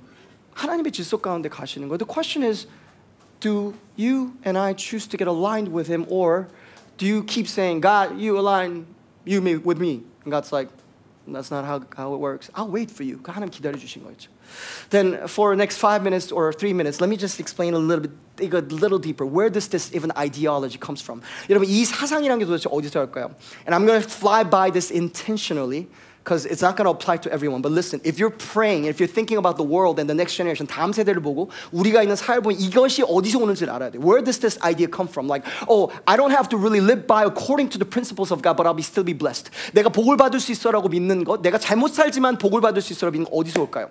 하나님의 질서 가운데 가시는 거예요. The question is, do you and I choose to get aligned with Him, or do you keep saying, God, you align you with me? And God's like, that's not how it works. I'll wait for you. 하나님 기다려 주신 거죠. Then for the next 5 minutes or 3 minutes, let me just explain a little bit, dig a little deeper. Where does this even ideology comes from? 여러분, 이 사상이라는 게 도대체 어디서 올까요? And I'm going to fly by this intentionally because it's not going to apply to everyone. But listen, if you're praying, if you're thinking about the world and the next generation, 다음 세대를 보고 우리가 있는 사회를 보면 이것이 어디서 오는지를 알아야 돼. Where does this idea come from? Like, oh, I don't have to really live by according to the principles of God, but I'll still be blessed. 내가 복을 받을 수 있어라고 믿는 것, 내가 잘못 살지만 복을 받을 수 있어라고 믿는 것 어디서 올까요?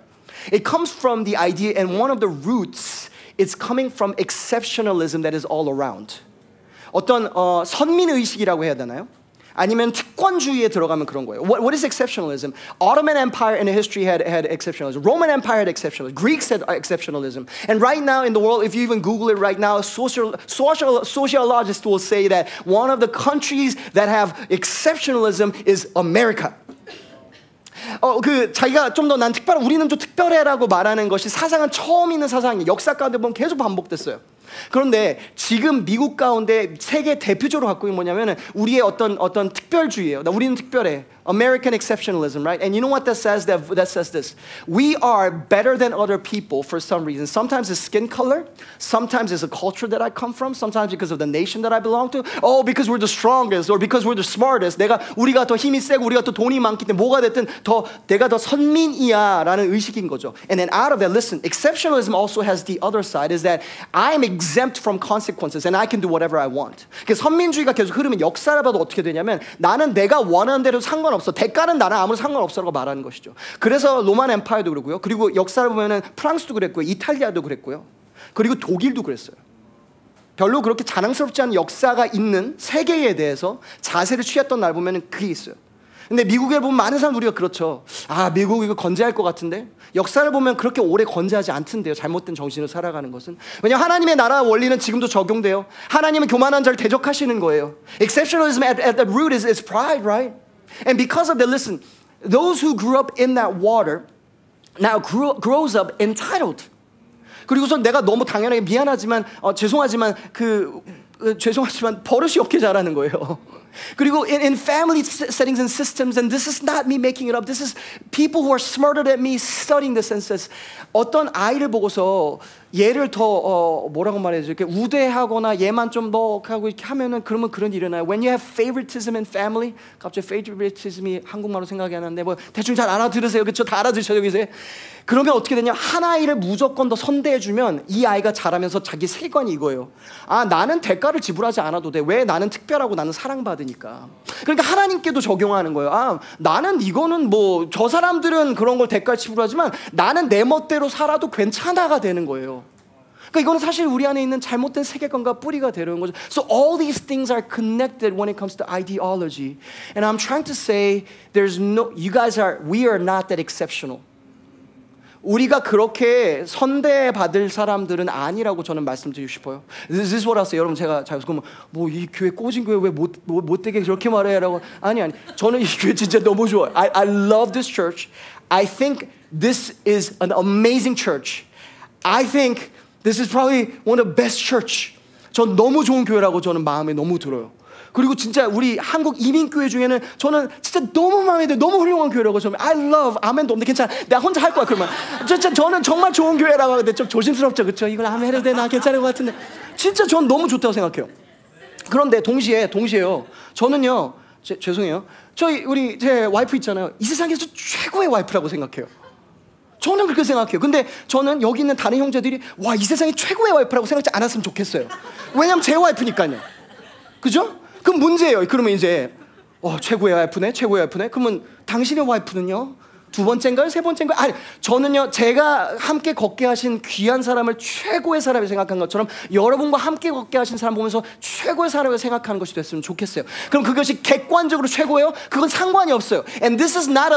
It comes from the idea, and one of the roots, it's coming from exceptionalism that is all around. 어떤 선민의식이라고 해야 되나요? 아니면 특권주의에 들어가면 그런 거예요. What is exceptionalism? Ottoman Empire in history had exceptionalism. Roman Empire had exceptionalism. Greeks had exceptionalism. And right now in the world, if you even Google it right now, sociologists will say that one of the countries that have exceptionalism is America. 자기가 좀 더 난 특별해, 우리는 좀 특별해라고 말하는 것이 사상은 처음 있는 사상이 역사 가운데 보면 계속 반복됐어요. 그런데 지금 미국 가운데 세계 대표적으로 갖고 있는 뭐냐면은 우리의 어떤 특별주의예요. 우리는 특별해. American exceptionalism, right? And you know what that says? That says this. We are better than other people for some reason. Sometimes it's skin color. Sometimes it's a culture that I come from. Sometimes because of the nation that I belong to. Oh, because we're the strongest or because we're the smartest. 우리가 더 힘이 세고 우리가 더 돈이 많기 때문에 뭐가 됐든 내가 더 선민이야 라는 의식인 거죠. And then out of that, listen, exceptionalism also has the other side is that I'm exempt from consequences and I can do whatever I want. 그래서 선민주의가 계속 흐르면 역사를 봐도 어떻게 되냐면 나는 내가 원하는 대로 상관없어. 대가는 나랑 아무런 상관없어라고 말하는 것이죠. 그래서 로만 엠파이어도 그렇고요. 그리고 역사를 보면은 프랑스도 그랬고요. 이탈리아도 그랬고요. 그리고 독일도 그랬어요. 별로 그렇게 자랑스럽지 않은 역사가 있는 세계에 대해서 자세를 취했던 날 보면은 그게 있어요. 근데 미국에 보면 많은 사람 우리가 그렇죠. 아, 미국 이거 건재할 것 같은데? 역사를 보면 그렇게 오래 건재하지 않던데요. 잘못된 정신으로 살아가는 것은. 왜냐하면 하나님의 나라 원리는 지금도 적용돼요. 하나님은 교만한 자를 대적하시는 거예요. Exceptionalism at the root is pride, right? And because of that, listen, those who grew up in that water now grows up entitled. 그리고서 내가 너무 당연하게 미안하지만 죄송하지만 버릇이 없게 자라는 거예요. 그리고 in family settings and systems, and this is not me making it up. This is people who are smarter than me studying the census. 어떤 아이를 보고서 얘를 더 뭐라고 말해야지 이렇게 우대하거나 얘만 좀 더 하고 이렇게 하면은 그러면 그런 일이 일어나요. When you have favoritism in family, 갑자기 favoritism이 한국말로 생각이 안 나는데 뭐 대충 잘 알아들으세요, 그렇죠? 다 알아들으셔요, 여기서. 그러면 어떻게 되냐? 한 아이를 무조건 더 선대해주면 이 아이가 자라면서 자기 세계관이 이거예요. 아, 나는 대가를 지불하지 않아도 돼. 왜? 나는 특별하고 나는 사랑받으니까. 그러니까 하나님께도 적용하는 거예요. 아, 나는 이거는 뭐 저 사람들은 그런 걸 대가를 지불하지만 나는 내 멋대로 살아도 괜찮아가 되는 거예요. 그러니까 이거는 사실 우리 안에 있는 잘못된 세계관과 뿌리가 되는 거죠. So all these things are connected when it comes to ideology. And I'm trying to say we are not that exceptional. 우리가 그렇게 선대받을 사람들은 아니라고 저는 말씀드리고 싶어요. This is what I say. 여러분 제가 그러면 이 교회 꼬진 교회 왜 못 되게 그렇게 말해라고 아니 저는 이 교회 진짜 너무 좋아요. I love this church. I think this is an amazing church. I think this is probably one of the best church. 전 너무 좋은 교회라고 저는 마음에 너무 들어요. 그리고 진짜 우리 한국 이민교회 중에는 저는 진짜 너무 마음에 들어요. 너무 훌륭한 교회라고 저는 I love 아멘도 없는데 괜찮아. 내가 혼자 할 거야 그러면. 진짜 저는 정말 좋은 교회라고 하는데 좀 조심스럽죠. 그렇죠? 이걸 아멘 해도 되나 괜찮을 것 같은데 진짜 전 너무 좋다고 생각해요. 그런데 동시에요. 저는요. 죄송해요. 제 와이프 있잖아요. 이 세상에서 최고의 와이프라고 생각해요. 저는 그렇게 생각해요. 근데 저는 여기 있는 다른 형제들이 이 세상에 최고의 와이프라고 생각하지 않았으면 좋겠어요. 왜냐면 제 와이프니까요. 그죠? 그럼 문제예요. 그러면 이제 최고의 와이프네. 그러면 당신의 와이프는요? 두 번째인가요? 세 번째인가요? 아니, 저는요. 제가 함께 걷게 하신 귀한 사람을 최고의 사람이 생각한 것처럼 여러분과 함께 걷게 하신 사람 보면서 최고의 사람을 생각하는 것이 됐으면 좋겠어요. 그럼 그것이 객관적으로 최고예요? 그건 상관이 없어요. And this is not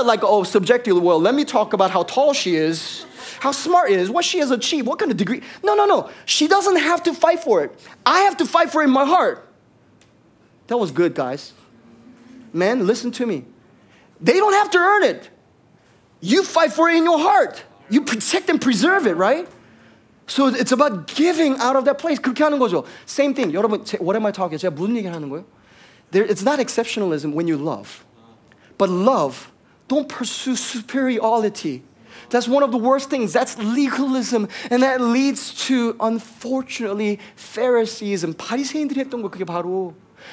subjective. Well, let me talk about how tall she is. How smart it is, what she has achieved, what kind of degree. No. She doesn't have to fight for it. I have to fight for it in my heart. That was good, guys. Men, listen to me. They don't have to earn it. You fight for it in your heart. You protect and preserve it, right? So it's about giving out of that place. 그렇게 하는 거죠. Same thing. 여러분, what am I talking? 제가 무슨 얘기를 하는 거예요? It's not exceptionalism when you love. But love, don't pursue superiority. That's one of the worst things. That's legalism. And that leads to, unfortunately, Pharisees and 바리새인들이 했던 거 그게 바로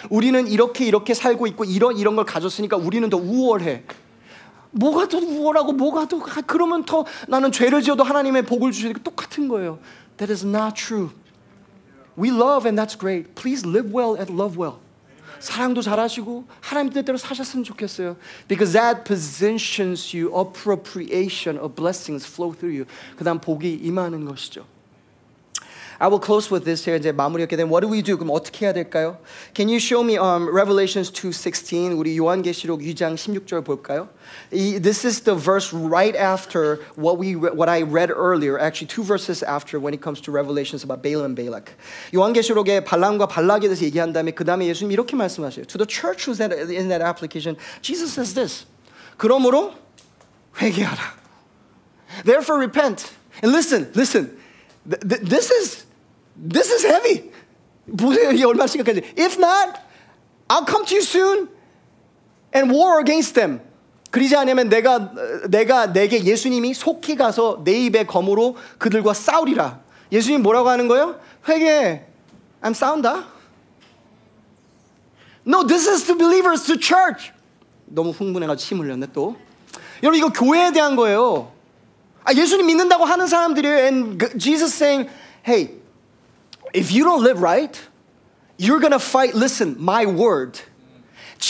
우리는 이렇게 살고 있고 이런 걸 가졌으니까 우리는 더 우월해. 뭐가 더 우월하고 그러면 더 나는 죄를 지어도 하나님의 복을 주시니까 똑같은 거예요. That is not true. We love and that's great. Please live well and love well. 사랑도 잘하시고 하나님 뜻대로 사셨으면 좋겠어요. Because that positions you, appropriation of blessings flow through you. 그다음 복이 임하는 것이죠. I will close with this here. 이제 마무리하게 되면 what do we do? 그럼 어떻게 해야 될까요? Can you show me Revelations 2:16? 우리 요한계시록 2장 16절 볼까요? This is the verse right after what I read earlier. Actually, two verses after when it comes to Revelations about Balaam and Balak. 요한계시록에 발람과 발락에 대해서 얘기한 다음에 그 다음에 예수님 이렇게 말씀하셔요. To the church who's in that application, Jesus says this. 그러므로 회개하라. Therefore repent. And listen. This is heavy. 보세요, 이게 얼마나 심각한지. If not, I'll come to you soon and war against them. 그러지 않으면 내게 예수님이 속히 가서 내 입의 검으로 그들과 싸우리라. 예수님 뭐라고 하는 거예요? 회개. I'm 싸운다. No, this is to believers, to church. 너무 흥분해가지고 침 흘렸네 또. 여러분 이거 교회에 대한 거예요. 예수님 믿는다고 하는 사람들이에요. And Jesus saying, hey, if you don't live right, you're going to fight, listen, my word.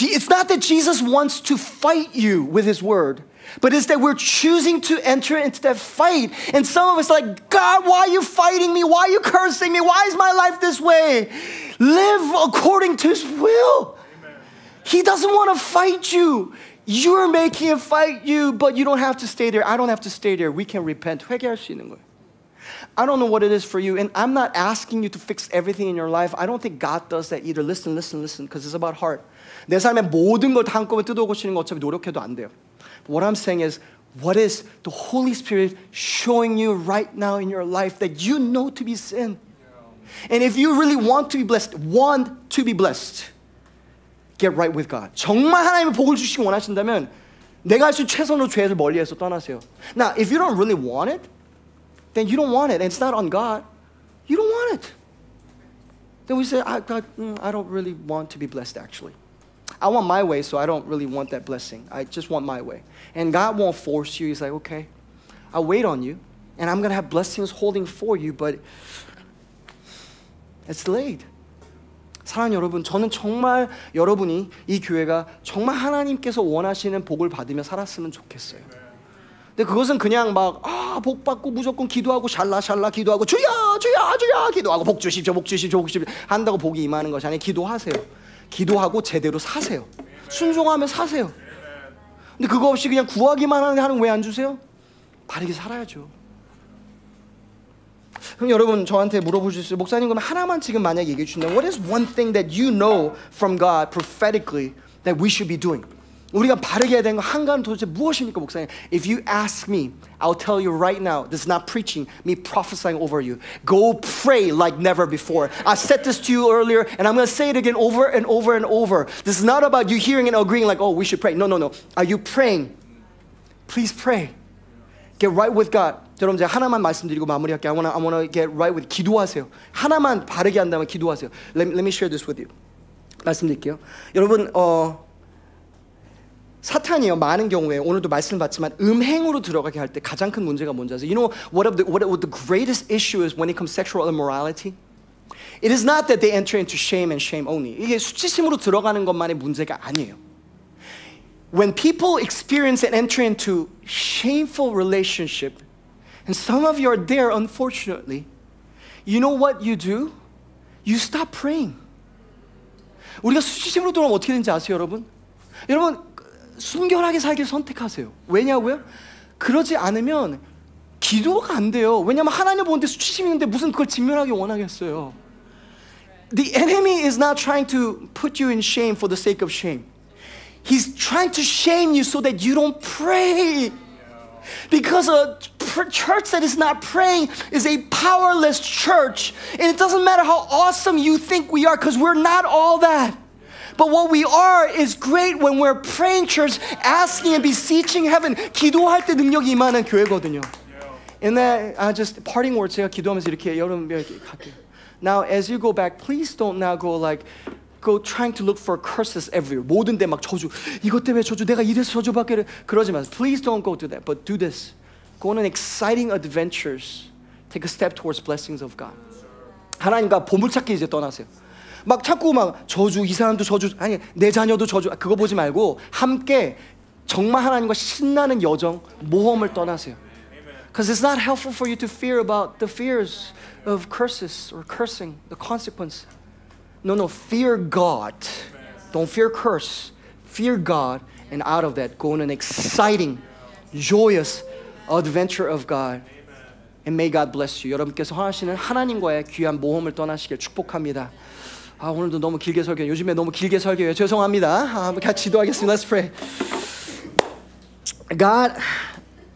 It's not that Jesus wants to fight you with his word, but it's that we're choosing to enter into that fight. And some of us are like, God, why are you fighting me? Why are you cursing me? Why is my life this way? Live according to his will. Amen. He doesn't want to fight you. You're making him fight you, but you don't have to stay there. I don't have to stay there. We can repent. 회개할 수 있는 거예요. I don't know what it is for you, and I'm not asking you to fix everything in your life. I don't think God does that either. Listen, because it's about heart. 내 삶의 모든 걸 다 한꺼번에 뜯어고치는 거 어차피 노력해도 안 돼요. But what I'm saying is, what is the Holy Spirit showing you right now in your life that you know to be sin? And if you really want to be blessed, get right with God. 정말 하나님의 복을 주시기 원하신다면 내가 할 수 최선으로 죄를 멀리해서 떠나세요. Now, if you don't really want it, then you don't want it, and it's not on God. You don't want it. Then we say, God, I don't really want to be blessed actually. I want my way, so I don't really want that blessing. I just want my way. And God won't force you. He's like, okay, I'll wait on you, and I'm going to have blessings holding for you, but it's delayed. 사랑하는 여러분, 저는 정말 여러분이 이 교회가 정말 하나님께서 원하시는 복을 받으며 살았으면 좋겠어요. 근데 그것은 그냥 막 복 받고 무조건 기도하고 샬라 기도하고 주여 주여 주여 기도하고 복 주십시오 복 주십시오 복 주십시오 한다고 복이 임하는 것이 아니라 기도하세요. 기도하고 제대로 사세요. 순종하며 사세요. 근데 그거 없이 그냥 구하기만 하는 왜 안 주세요? 바르게 살아야죠. 그럼 여러분 저한테 물어보실 수 있어요. 목사님 그럼 하나만 지금 만약에 얘기해 주신다면 What is one thing that you know from God prophetically that we should be doing? 우리가 바르게 해야 되는 거 한 가지는 도대체 무엇입니까 목사님? If you ask me, I'll tell you right now. This is not preaching, me prophesying over you. Go pray like never before. I said this to you earlier and I'm going to say it again over and over and over. This is not about you hearing and agreeing like, oh, we should pray. No. Are you praying? Please pray. Get right with God. 여러분 제가 하나만 말씀드리고 마무리할게요. I wanna get right with 기도하세요. 하나만 바르게 한다면 기도하세요. Let me share this with you. 말씀드릴게요. 여러분 사탄이요 많은 경우에 오늘도 말씀 받지만 음행으로 들어가게 할 때 가장 큰 문제가 뭔지 아세요? You know what the greatest issue is when it comes to sexual immorality? It is not that they enter into shame and shame only. 이게 수치심으로 들어가는 것만의 문제가 아니에요. When people experience and enter into shameful relationship, and some of you are there unfortunately, you know what you do? You stop praying. 우리가 수치심으로 들어오면 어떻게 되는지 아세요 여러분? 여러분 순결하게 살기를 선택하세요. 왜냐고요? 그러지 않으면 기도가 안 돼요. 왜냐하면 하나님 보는데 수치심이 있는데 무슨 그걸 직면하기 원하겠어요. The enemy is not trying to put you in shame for the sake of shame. He's trying to shame you so that you don't pray. Because a church that is not praying is a powerless church. And it doesn't matter how awesome you think we are because we're not all that. But what we are is great when we're praying church, asking and beseeching heaven. 기도할 때 능력이 임하는 교회거든요. And that just parting words 제가 기도하면서 이렇게 여러분 이렇게 갈게요. Now as you go back, please don't now go trying to look for curses everywhere. 모든 데 막 저주. 이것 때문에 저주. 내가 이래서 저주받게 그러지 마세요. Please don't go do that. But do this. Go on exciting adventures. Take a step towards blessings of God. 하나님과 보물찾기 이제 떠나세요. 막 자꾸 막 저주 이 사람도 저주 아니 내 자녀도 저주 그거 보지 말고 함께 정말 하나님과 신나는 여정 모험을 떠나세요. Because it's not helpful for you to fear about the fears of curses or cursing, the consequence. No, fear God. Don't fear curse. Fear God, and out of that, go on an exciting, joyous adventure of God. And may God bless you. 여러분께서 하시는 하나님과의 귀한 모험을 떠나시길 축복합니다. 오늘도 너무 길게 설교해요. 요즘에 너무 길게 설교해요. 죄송합니다. 같이 기도하겠습니다. Let's pray. God,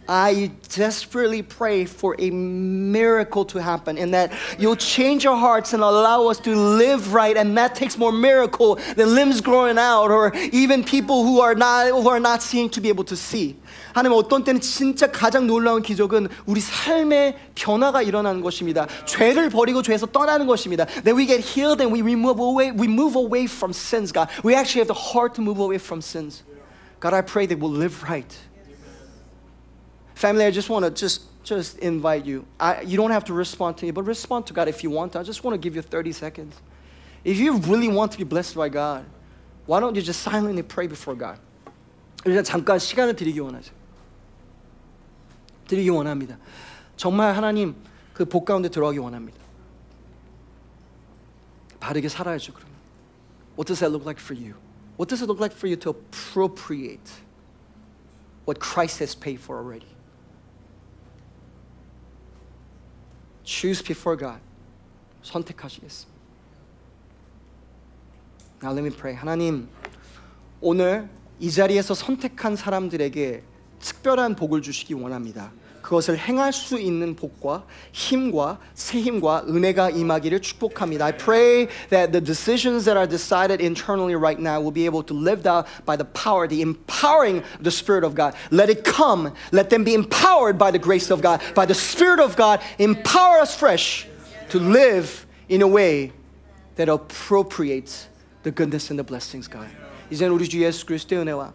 I desperately pray for a miracle to happen and that you'll change our hearts and allow us to live right, and that takes more miracle than limbs growing out or even people who are not seeing to be able to see. 하나님 어떤 때는 진짜 가장 놀라운 기적은 우리 삶의 변화가 일어나는 것입니다. 죄를 버리고 죄에서 떠나는 것입니다. That we get healed and we move away from sins, God. We actually have the heart to move away from sins. God, I pray that we'll live right. Family, I just want to just invite you. You don't have to respond to me, but respond to God if you want to. I just want to give you 30 seconds. If you really want to be blessed by God, why don't you just silently pray before God? 일단 잠깐 시간을 드리기 원합니다. 정말 하나님 그 복 가운데 들어가기 원합니다. 바르게 살아야죠. 그러면. What does that look like for you? What does it look like for you to appropriate what Christ has paid for already? Choose before God. 선택하시겠습니다. Now let me pray. 하나님, 오늘 이 자리에서 선택한 사람들에게 특별한 복을 주시기 원합니다. 그것을 행할 수 있는 복과 힘과 새 힘과 은혜가 임하기를 축복합니다. I pray that the decisions that are decided internally right now will be able to live out by the power, the empowering of the Spirit of God. Let it come. Let them be empowered by the grace of God, by the Spirit of God. Empower us fresh to live in a way that appropriates the goodness and the blessings, God. 이제는 우리 주 예수 그리스도의 은혜와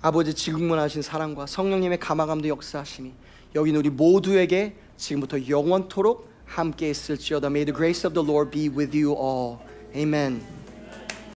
아버지 지극문하신 사랑과 성령님의 감화감도 역사하심이 여기 우리 모두에게 지금부터 영원토록 함께 있을지어다. May the grace of the Lord be with you all. Amen.